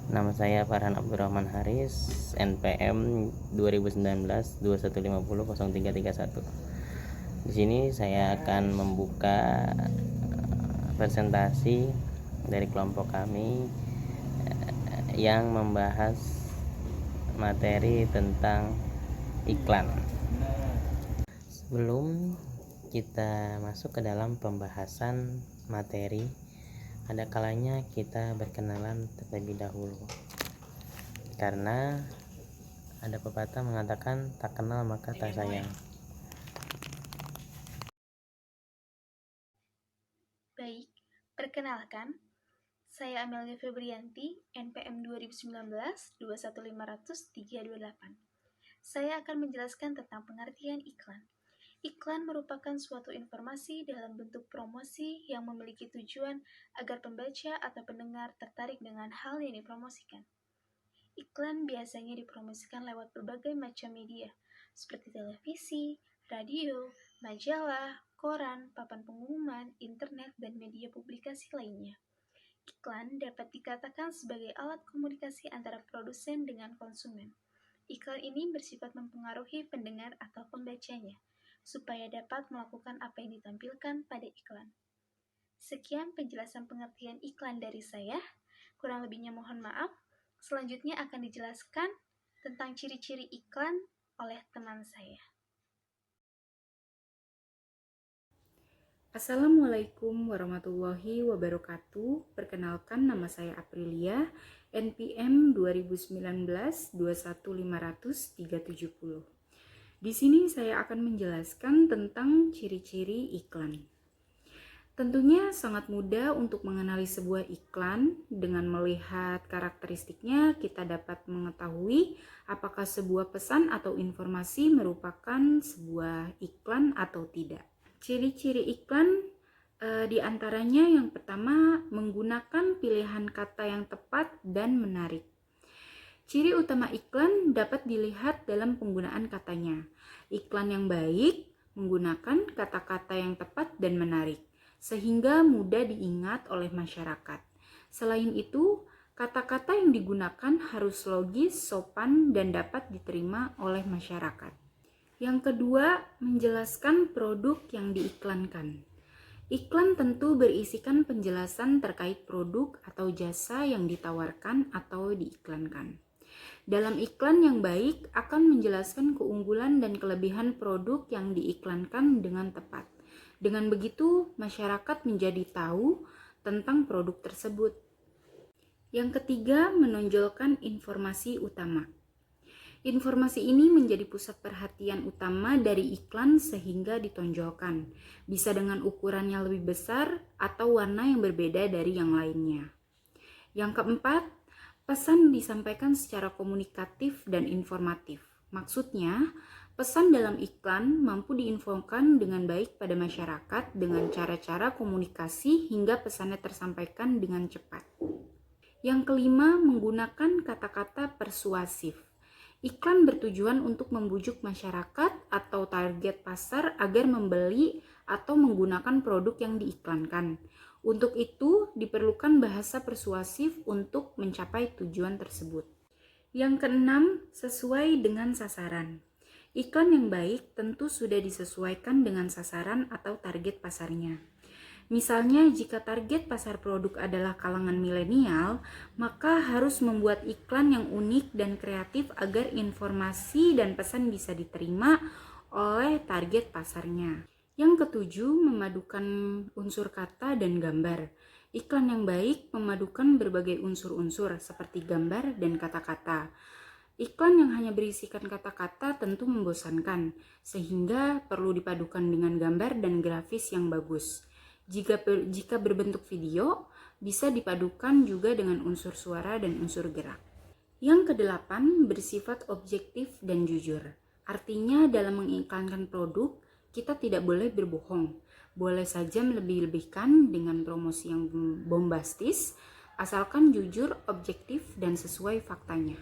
Nama saya Farhan Abdurrahman Haris, NPM 2019-2150-0331. Di sini saya akan membuka presentasi dari kelompok kami yang membahas materi tentang iklan. Sebelum kita masuk ke dalam pembahasan materi, ada kalanya kita berkenalan terlebih dahulu, karena ada pepatah mengatakan tak kenal maka tak sayang. Baik, perkenalkan, saya Amelia Febrianti, NPM 2019-21500-328. Saya akan menjelaskan tentang pengertian iklan. Iklan merupakan suatu informasi dalam bentuk promosi yang memiliki tujuan agar pembaca atau pendengar tertarik dengan hal yang dipromosikan. Iklan biasanya dipromosikan lewat berbagai macam media, seperti televisi, radio, majalah, koran, papan pengumuman, internet, dan media publikasi lainnya. Iklan dapat dikatakan sebagai alat komunikasi antara produsen dengan konsumen. Iklan ini bersifat mempengaruhi pendengar atau pembacanya, supaya dapat melakukan apa yang ditampilkan pada iklan. Sekian penjelasan pengertian iklan dari saya. Kurang lebihnya mohon maaf. Selanjutnya akan dijelaskan tentang ciri-ciri iklan oleh teman saya. Assalamualaikum warahmatullahi wabarakatuh. Perkenalkan, nama saya Aprilia, NPM 2019-21500-370. Di sini saya akan menjelaskan tentang ciri-ciri iklan. Tentunya sangat mudah untuk mengenali sebuah iklan. Dengan melihat karakteristiknya, kita dapat mengetahui apakah sebuah pesan atau informasi merupakan sebuah iklan atau tidak. Ciri-ciri iklan di antaranya yang pertama, menggunakan pilihan kata yang tepat dan menarik. Ciri utama iklan dapat dilihat dalam penggunaan katanya. Iklan yang baik menggunakan kata-kata yang tepat dan menarik, sehingga mudah diingat oleh masyarakat. Selain itu, kata-kata yang digunakan harus logis, sopan, dan dapat diterima oleh masyarakat. Yang kedua, menjelaskan produk yang diiklankan. Iklan tentu berisikan penjelasan terkait produk atau jasa yang ditawarkan atau diiklankan. Dalam iklan yang baik akan menjelaskan keunggulan dan kelebihan produk yang diiklankan dengan tepat. Dengan begitu, masyarakat menjadi tahu tentang produk tersebut. Yang ketiga, menonjolkan informasi utama. Informasi ini menjadi pusat perhatian utama dari iklan sehingga ditonjolkan. Bisa dengan ukuran yang lebih besar atau warna yang berbeda dari yang lainnya. Yang keempat, pesan disampaikan secara komunikatif dan informatif. Maksudnya, pesan dalam iklan mampu diinfokan dengan baik pada masyarakat dengan cara-cara komunikasi hingga pesannya tersampaikan dengan cepat. Yang kelima, menggunakan kata-kata persuasif. Iklan bertujuan untuk membujuk masyarakat atau target pasar agar membeli atau menggunakan produk yang diiklankan. Untuk itu, diperlukan bahasa persuasif untuk mencapai tujuan tersebut. Yang keenam, sesuai dengan sasaran. Iklan yang baik tentu sudah disesuaikan dengan sasaran atau target pasarnya. Misalnya, jika target pasar produk adalah kalangan milenial, maka harus membuat iklan yang unik dan kreatif agar informasi dan pesan bisa diterima oleh target pasarnya. Yang ketujuh, memadukan unsur kata dan gambar. Iklan yang baik memadukan berbagai unsur-unsur seperti gambar dan kata-kata. Iklan yang hanya berisikan kata-kata tentu membosankan, sehingga perlu dipadukan dengan gambar dan grafis yang bagus. Jika berbentuk video, bisa dipadukan juga dengan unsur suara dan unsur gerak. Yang kedelapan, bersifat objektif dan jujur. Artinya dalam mengiklankan produk, kita tidak boleh berbohong. Boleh saja melebih-lebihkan dengan promosi yang bombastis, asalkan jujur, objektif, dan sesuai faktanya.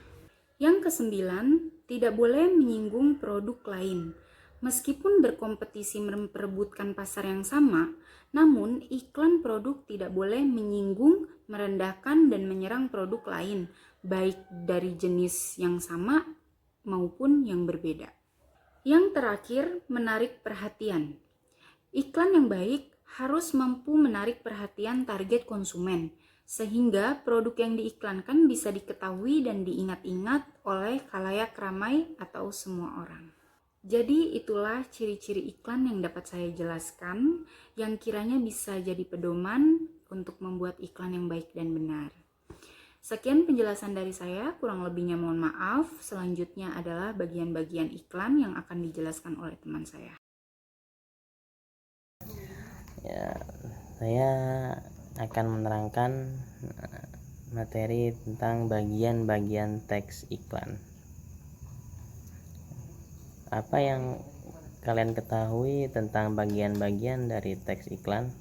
Yang kesembilan, tidak boleh menyinggung produk lain. Meskipun berkompetisi memperebutkan pasar yang sama, namun iklan produk tidak boleh menyinggung, merendahkan, dan menyerang produk lain, baik dari jenis yang sama maupun yang berbeda. Yang terakhir, menarik perhatian. Iklan yang baik harus mampu menarik perhatian target konsumen, sehingga produk yang diiklankan bisa diketahui dan diingat-ingat oleh khalayak ramai atau semua orang. Jadi itulah ciri-ciri iklan yang dapat saya jelaskan yang kiranya bisa jadi pedoman untuk membuat iklan yang baik dan benar. Sekian penjelasan dari saya, kurang lebihnya mohon maaf. Selanjutnya adalah bagian-bagian iklan yang akan dijelaskan oleh teman saya. Ya, saya akan menerangkan materi tentang bagian-bagian teks iklan. Apa yang kalian ketahui tentang bagian-bagian dari teks iklan?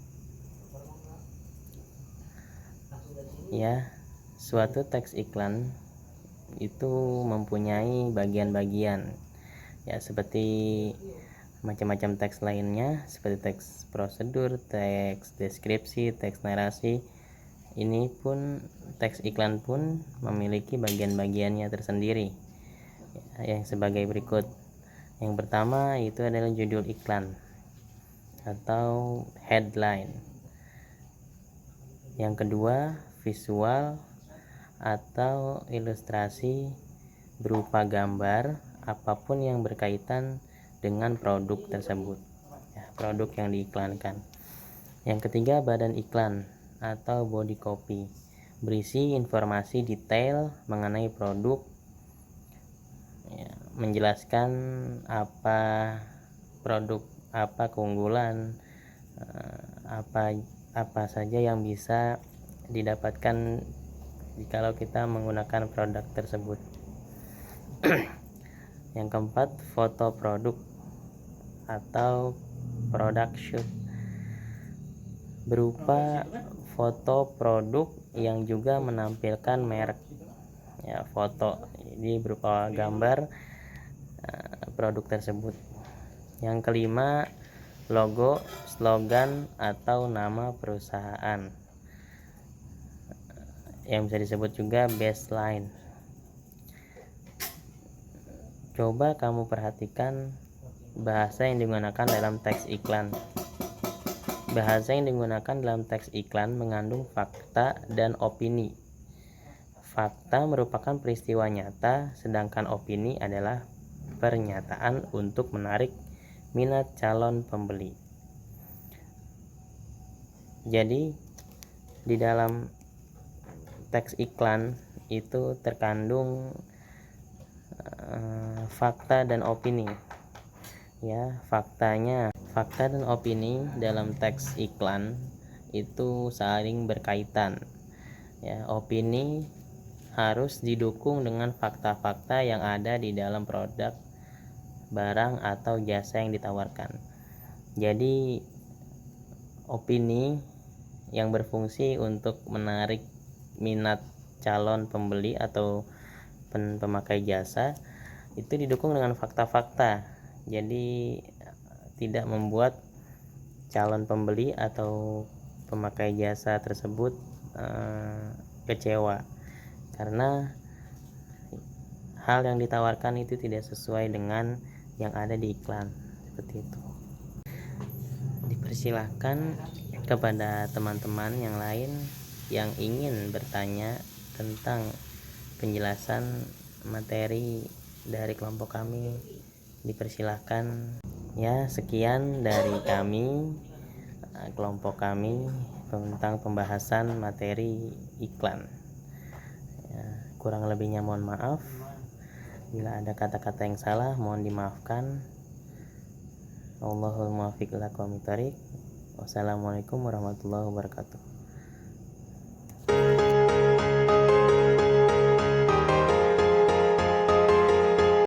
Ya, suatu teks iklan itu mempunyai bagian-bagian, ya seperti macam-macam teks lainnya, seperti teks prosedur, teks deskripsi, teks narasi. Ini pun teks iklan pun memiliki bagian-bagiannya tersendiri, yang sebagai berikut. Yang pertama itu adalah judul iklan atau headline. Yang kedua, visual atau ilustrasi berupa gambar apapun yang berkaitan dengan produk tersebut, ya, produk yang diiklankan. Yang ketiga, badan iklan atau body copy, berisi informasi detail mengenai produk, ya, menjelaskan apa produk, apa keunggulan, apa saja yang bisa didapatkan jikalau kita menggunakan produk tersebut. Yang keempat, foto produk atau product shoot, berupa foto produk yang juga menampilkan merek, ya, foto ini berupa gambar produk tersebut. Yang kelima, logo, slogan atau nama perusahaan, yang bisa disebut juga baseline. Coba kamu perhatikan bahasa yang digunakan dalam teks iklan. Bahasa yang digunakan dalam teks iklan mengandung fakta dan opini. Fakta merupakan peristiwa nyata, sedangkan opini adalah pernyataan untuk menarik minat calon pembeli. Jadi di dalam teks iklan itu terkandung fakta dan opini. Ya, fakta dan opini dalam teks iklan itu saling berkaitan. Ya, opini harus didukung dengan fakta-fakta yang ada di dalam produk, barang atau jasa yang ditawarkan. Jadi opini yang berfungsi untuk menarik minat calon pembeli atau pemakai jasa itu didukung dengan fakta-fakta. Jadi tidak membuat calon pembeli atau pemakai jasa tersebut kecewa karena hal yang ditawarkan itu tidak sesuai dengan yang ada di iklan, seperti itu. Dipersilahkan kepada teman-teman yang lain yang ingin bertanya tentang penjelasan materi dari kelompok kami, dipersilahkan. Ya, sekian dari kami, kelompok kami, tentang pembahasan materi iklan. Ya, kurang lebihnya mohon maaf. Bila ada kata-kata yang salah mohon dimaafkan. Allahul muwaffiq ila aqwamit thoriq. Wassalamualaikum warahmatullahi wabarakatuh.